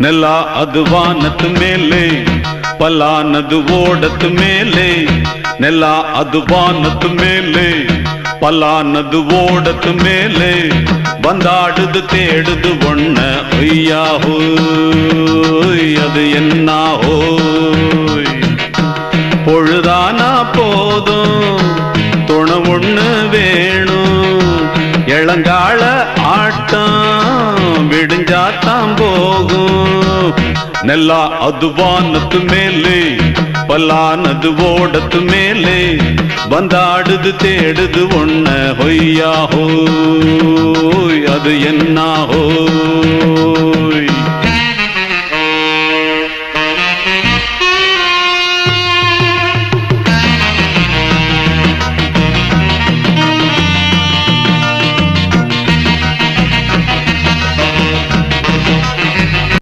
ನೆಲ ಅದು ವಾನದ ಮೇಲೆ ಪಲಾನದು ಓಡದ ಮೇಲೆ ನೆಲ ಅದು ವಾನದ ಮೇಲೆ பலானது ஓடத்து மேலே வந்தாடுது தேடுது ஒண்ண ஒய்யா ஹோய் அது என்ன ஹோய் பொழுதானா போதும் துணை ஒண்ணு வேணும் இளங்கால ஆட்டம் விடிஞ்சாத்தான் போகும் நெல்லா அது வானத்து மேலே பலானது ஓடத்து மேலே வந்தாடுது தேடுது ஒண்ண ஹொய்யா ஹோய் அது என்ன ஹோய்